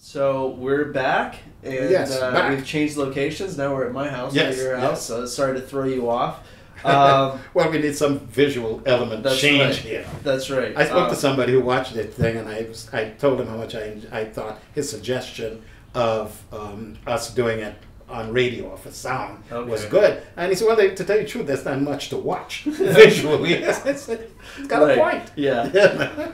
So we're back, and Yes, back. we've changed locations. Now we're at my house, Yes, at your house. yes. So sorry to throw you off. Well, we need some visual element That's change right. here. That's right. I spoke to somebody who watched the thing, and I told him how much I thought his suggestion of us doing it on radio or for sound was good. And he said, well, to tell you the truth, there's not much to watch visually. It's got a point. Yeah.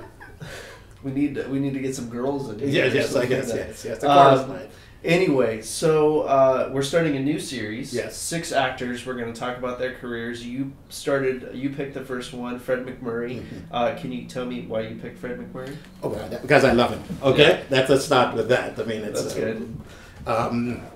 We need to get some girls in here. Yes, I guess, yes. The chorus line. Anyway, so we're starting a new series. Yes. 6 actors. We're going to talk about their careers. You picked the first one, Fred MacMurray. Mm-hmm. Can you tell me why you picked Fred MacMurray? Oh, well, because I love him. Okay, let's start with that. I mean, it's That's good.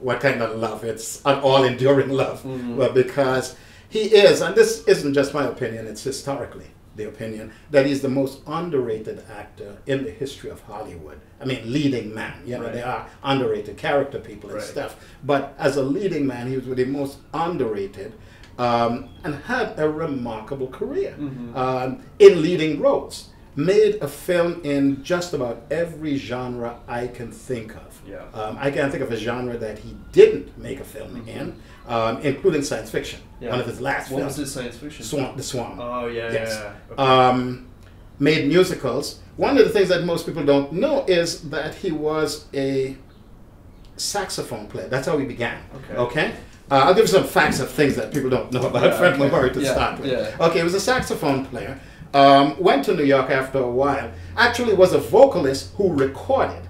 What kind of love? It's an all-enduring love. Mm-hmm. Well, because he is, and this isn't just my opinion, it's historically the opinion, that he's the most underrated actor in the history of Hollywood. I mean, leading man. You know, Right. They are underrated character people and Right. stuff. But as a leading man, he was the most underrated and had a remarkable career in leading roles. Made a film in just about every genre I can think of. Yeah. I can't think of a genre that he didn't make a film in, including science fiction. Yeah. One of his last What films. was his science fiction? The Swan. Oh, yeah, Yes. yeah. Okay. Made musicals. One of the things that most people don't know is that he was a saxophone player. That's how he began. Okay? I'll give you some facts of things that people don't know about Fred MacMurray to start with. Yeah. Okay, he was a saxophone player. Went to New York after a while. Actually was a vocalist who recorded.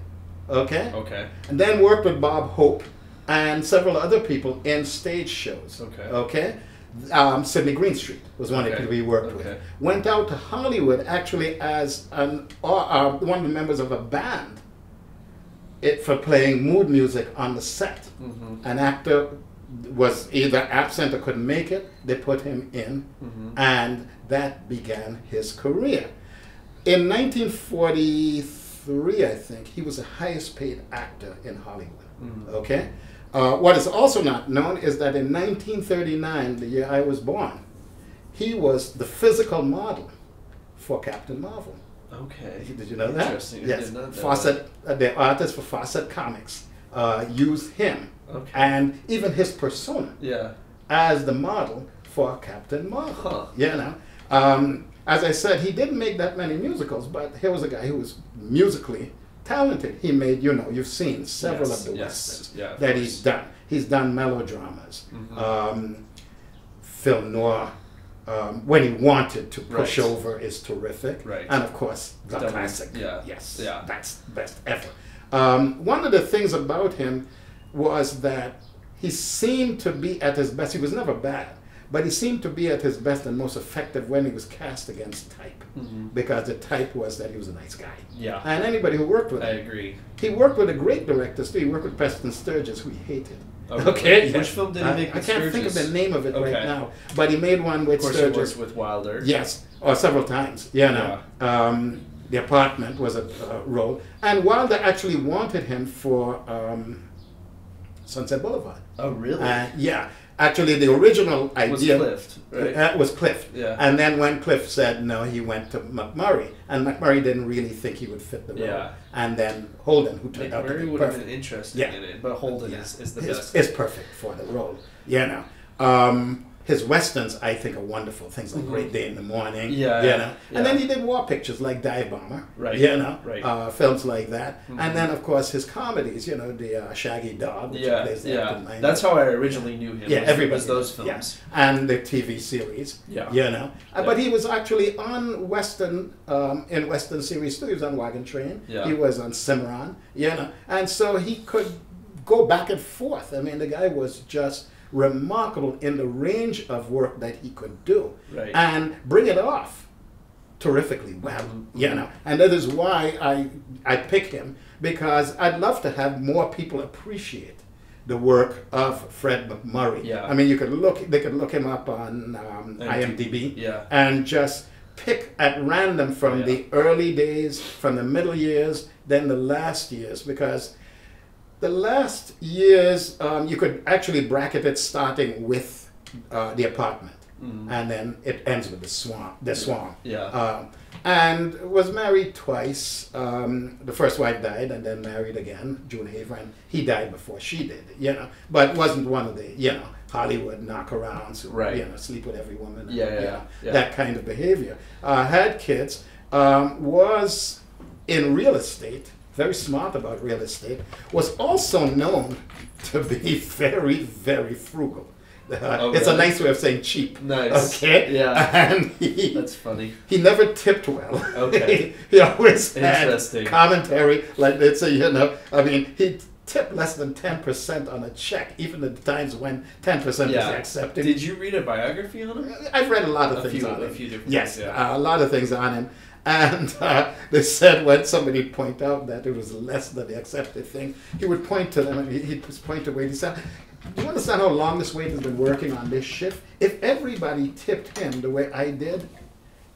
Okay? Okay. And then worked with Bob Hope and several other people in stage shows. Okay. Okay? Sidney Greenstreet was one of the people he worked with. Went out to Hollywood actually as one of the members of a band for playing mood music on the set. An actor was either absent or couldn't make it. They put him in, and that began his career. In 1943, I think, he was the highest paid actor in Hollywood. Okay? What is also not known is that in 1939, the year I was born, he was the physical model for Captain Marvel. Okay. Did you know that? Interesting. Yes. I did not know Fawcett, the artist for Fawcett Comics, used him and even his persona as the model for Captain Marvel. You know, as I said, he didn't make that many musicals, but here was a guy who was musically talented. He made, you've seen several of the westerns that he's done. He's done melodramas, film noir. When he wanted to push over is terrific, and of course the classic. Yes, that's best ever. One of the things about him was that he seemed to be at his best. He was never bad, but he seemed to be at his best and most effective when he was cast against type, because the type was that he was a nice guy. Yeah. And anybody who worked with him. I agree. He worked with a great director too. He worked with Preston Sturges, who he hated. Okay. Which film did he make I with can't think of the name of it right now, but he made one with Sturges. Of course, he worked with Wilder. Yes, or several times. The Apartment was a role, and Wilder actually wanted him for Sunset Boulevard. Oh, really? Yeah. Actually, the original idea was Clift, right? Was Clift. Yeah. And then when Clift said no, he went to MacMurray, and MacMurray didn't really think he would fit the role. Yeah. And then Holden, who turned out to be MacMurray would perfect. have been interested in it, but Holden is the best. Is perfect for the role. His westerns, I think, are wonderful. Things like Great Day in the Morning. And then he did war pictures like Dive Bomber. Films like that. And then, of course, his comedies. The Shaggy Dog, which he plays the actor in. That's how I originally knew him. Everybody was those films. Yeah. And the TV series. But he was actually on Western, in Western series too. He was on Wagon Train. He was on Cimarron. And so he could go back and forth. I mean, the guy was just remarkable in the range of work that he could do and bring it off terrifically well. And that is why I pick him, because I'd love to have more people appreciate the work of Fred MacMurray. I mean, they could look him up on IMDb and just pick at random from the early days, from the middle years, then the last years, because the last years, you could actually bracket it starting with The Apartment. and then it ends with the swan. Yeah. And was married twice. The first wife died, and then married again, June Haver, and he died before she did. But wasn't one of the Hollywood knockarounds who sleep with every woman. That kind of behavior. Had kids. Was in real estate. Very smart about real estate. Was also known to be very, very frugal. It's a nice way of saying cheap. Nice. Okay. Yeah. And that's funny. He never tipped well. Okay. He always had commentary like this. I mean, he tipped less than 10% on a check, even at the times when 10% was accepted. Did you read a biography on him? I've read a lot of things on him. A few different things. Yes, a lot of things on him. And they said when somebody point out that it was less than the accepted thing, he would point to them and he'd just point to Wade. He said, do you understand how long this Wade has been working on this shift? If everybody tipped him the way I did,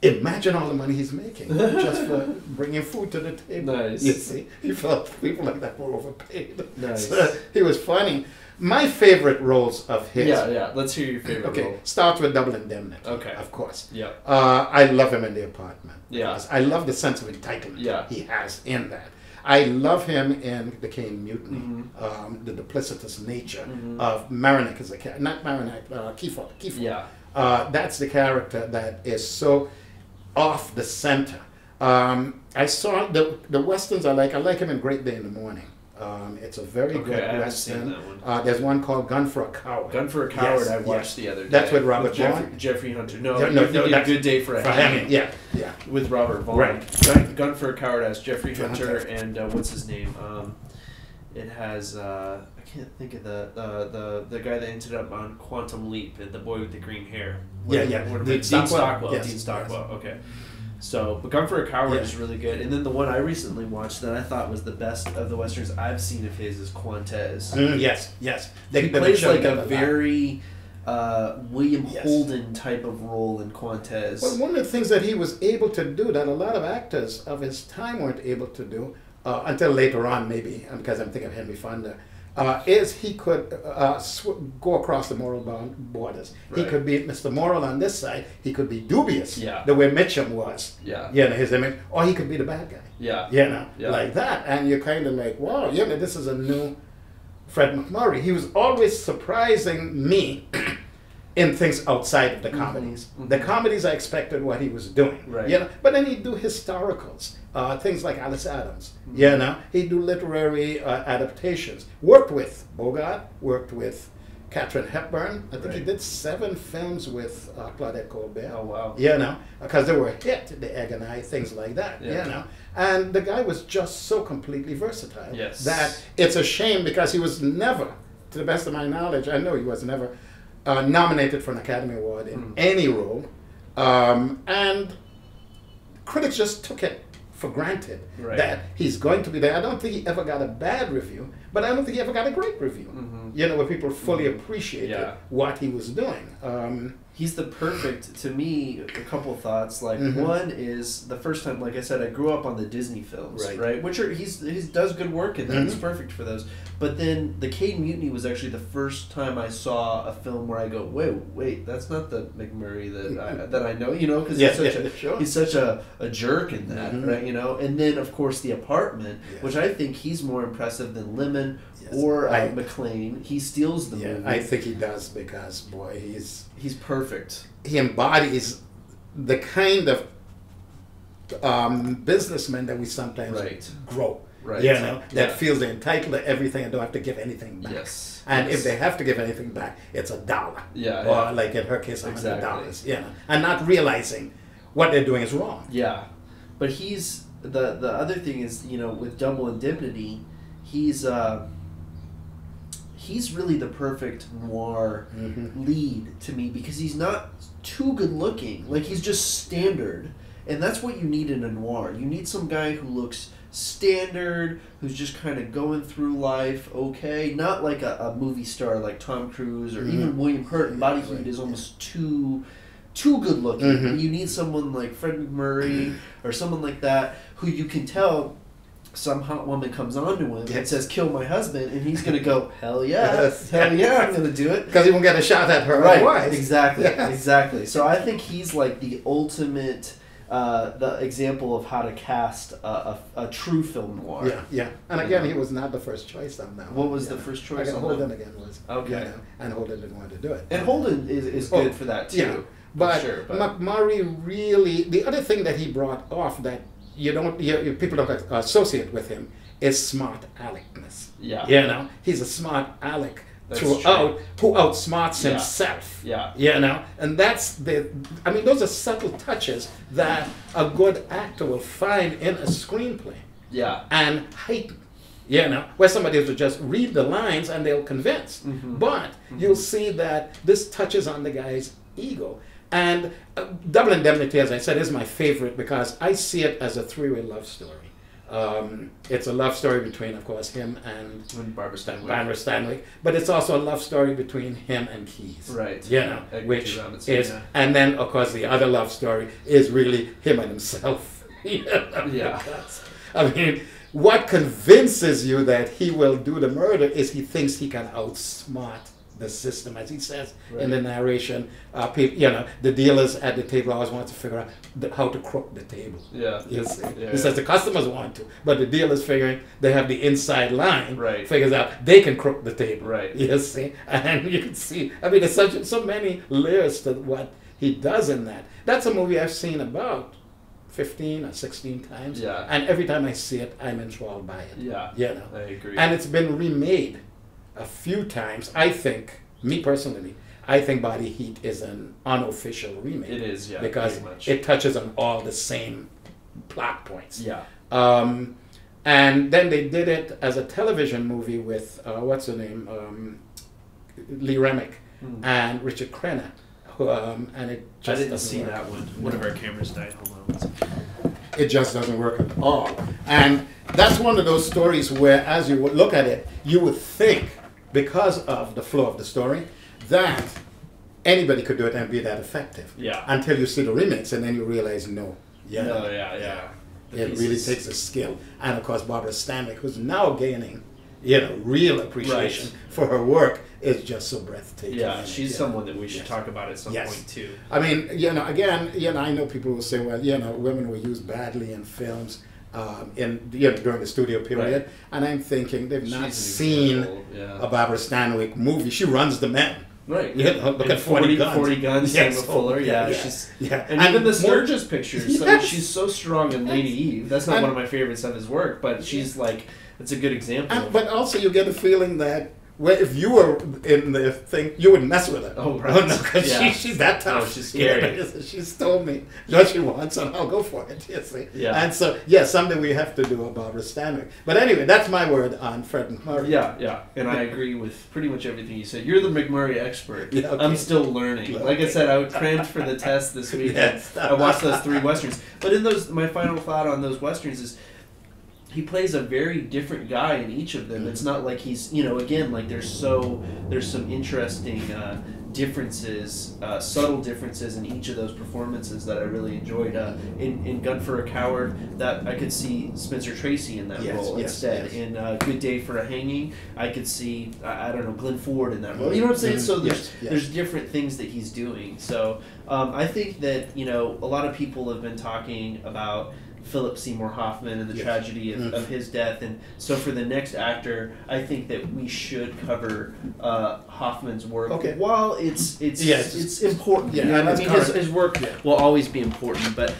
imagine all the money he's making just for bringing food to the table. Nice. You see, he felt people like that were overpaid. Nice. So he was funny. My favorite roles of his. Yeah. Let's hear your favorite role. Starts with Double Indemnity. Okay. Of course. Yeah. I love him in The Apartment. Yeah. I love the sense of entitlement he has in that. I love him in the Caine Mutiny, the duplicitous nature of Marinick as a character. Not Marinick, Kiefer. Yeah. That's the character that is so off the center. I saw the Westerns I like him in Great Day in the Morning. It's a very good Western. There's one called Gun for a Coward. Gun for a Coward I watched the other day. That's with Robert Vaughn? Jeffrey Hunter. No, that's Good Day for a Hanging. Yeah. With Robert Vaughn. Right. Gun for a Coward has Jeffrey Hunter and what's his name? It has I can't think of the guy that ended up on Quantum Leap, the boy with the green hair. Dean Stockwell. Yes. Dean Stockwell. Okay. So, but Gun for a Coward is really good. And then the one I recently watched that I thought was the best of the Westerns I've seen of his is Quantez. Yes. He plays like a very William Holden type of role in Quantez. Well, one of the things that he was able to do that a lot of actors of his time weren't able to do, until later on maybe, because I'm thinking of Henry Fonda, is he could go across the moral borders. Right. He could be Mr. Moral on this side. He could be dubious, the way Mitchum was. His image, or he could be the bad guy. Like that, and you're kind of like, wow, this is a new Fred MacMurray. He was always surprising me in things outside of the comedies. The comedies I expected what he was doing. Right. But then he'd do historicals. Things like Alice Adams, he'd do literary adaptations. Worked with Bogart, worked with Katharine Hepburn. I think he did 7 films with Claudette Colbert. Oh wow! Because they were a hit, The Egg and I, things like that. And the guy was just so completely versatile that it's a shame because he was never, to the best of my knowledge, I know he was never nominated for an Academy Award in any role, and critics just took it for granted that he's going to be there. I don't think he ever got a bad review, but I don't think he ever got a great review. Where people fully appreciated what he was doing. He's the perfect, to me, a couple of thoughts. Like one is the first time, like I said, I grew up on the Disney films, right? Which are he does good work in them. He's perfect for those. But then the Caine Mutiny was actually the first time I saw a film where I go, wait, that's not the MacMurray that I know, because he's such a jerk in that, right? And then of course The Apartment, which I think he's more impressive than Lemon or McLean. He steals the movie. I think he does because boy, he's perfect. He embodies the kind of businessman that we sometimes grow. That feels they're entitled to everything and don't have to give anything back. And if they have to give anything back, it's $1. Or like in her case, $100. And not realizing what they're doing is wrong. But he's the other thing is, with Double Indemnity, he's really the perfect noir lead to me because he's not too good looking. Like, he's just standard. And that's what you need in a noir. You need some guy who looks standard, who's just kind of going through life okay. Not like a movie star like Tom Cruise or even William Hurt in Body Heat is almost too good looking. You need someone like Fred MacMurray or someone like that who you can tell some hot woman comes on to him and says, "Kill my husband," and he's going to go, "Hell yeah, hell yeah, I'm going to do it." Because he won't get a shot at her otherwise. Exactly, exactly. So I think he's like the ultimate, the example of how to cast a true film noir. Yeah. And again, he was not the first choice on that one. What was the first choice on Holden that? Again was. Okay. And Holden didn't want to do it. And Holden is good for that too. Yeah. But MacMurray really, the other thing that he brought off that people don't associate with him is smart aleckness. Yeah. You know, he's a smart aleck throughout, who outsmarts himself. Yeah. You know, and those are subtle touches that a good actor will find in a screenplay. Yeah. And heighten. You know, where somebody will just read the lines and they'll convince. Mm-hmm. But you'll see that this touches on the guy's ego. And Double Indemnity, as I said, is my favorite because I see it as a three-way love story. It's a love story between, of course, him and Barbara Stanwyck. But it's also a love story between him and Keys. Right. You know, which is, and then, of course, the other love story is really him and himself. Yeah. I mean, what convinces you that he will do the murder is he thinks he can outsmart the system, as he says in the narration. The dealers at the table always want to figure out how to crook the table. Yeah. He says the customers want to, but the dealers figuring they have the inside line. Figures out they can crook the table. Right. You see, and you can see. I mean, there's so many layers to what he does in that. That's a movie I've seen about 15 or 16 times. Yeah. And every time I see it, I'm enthralled by it. Yeah. You know. I agree. And it's been remade a few times. I think, me personally, I think Body Heat is an unofficial remake. It is, yeah. Because it touches on all the same plot points. Yeah. And then they did it as a television movie with, what's her name? Lee Remick and Richard Crenna. And it just I didn't see that one. One of our cameras died. Hold on one second. It just doesn't work at all. And that's one of those stories where, as you would look at it, you would think, because of the flow of the story, that anybody could do it and be that effective. Yeah. Until you see the remix, and then you realize, no. Yeah. It really takes a skill. And of course, Barbara Stanwyck, who's now gaining, real appreciation for her work, is just so breathtaking. Yeah, she's someone that we should talk about at some point too. I mean, again, I know people will say, well, women were used badly in films during the studio period, and I'm thinking they've not seen a Barbara Stanwyck movie. She runs the men. Right. Look at 40 Guns. 40 Guns, yes. Sam Fuller. And even the Sturgis pictures. I mean, she's so strong in Lady Eve. That's not one of my favorites of his work, but she's like, it's a good example. But also you get a feeling that if you were in the thing, you wouldn't mess with her. Oh, right. No, because she's that tough. Oh, she's scary. She's told me what she wants, and I'll go for it. You see. Yeah. And so, something we have to do about Barbara Stanwyck. But anyway, that's my word on Fred MacMurray. Yeah. And I agree with pretty much everything you said. You're the MacMurray expert. Yeah, okay. I'm still learning. Like I said, I crammed for the test this week. I watched those 3 Westerns. But in those, my final thought on those Westerns is, he plays a very different guy in each of them. It's not like he's, again, like there's some interesting differences, subtle differences in each of those performances that I really enjoyed. In Gun for a Coward, that I could see Spencer Tracy in that role instead. In Good Day for a Hanging, I could see, I don't know, Glenn Ford in that role. You know what I'm saying? So there's different things that he's doing. So I think that, a lot of people have been talking about Philip Seymour Hoffman and the tragedy of his death, and so for the next actor, I think that we should cover Hoffman's work. Okay. While it's important, his work will always be important, but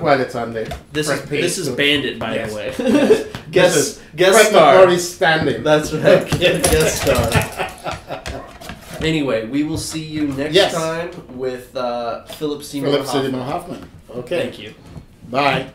while it's on the this is Bandit, by the way. guest star. Standing. That's right. Guest star. Anyway, we will see you next time with Philip Seymour Hoffman. Okay. Thank you. Bye.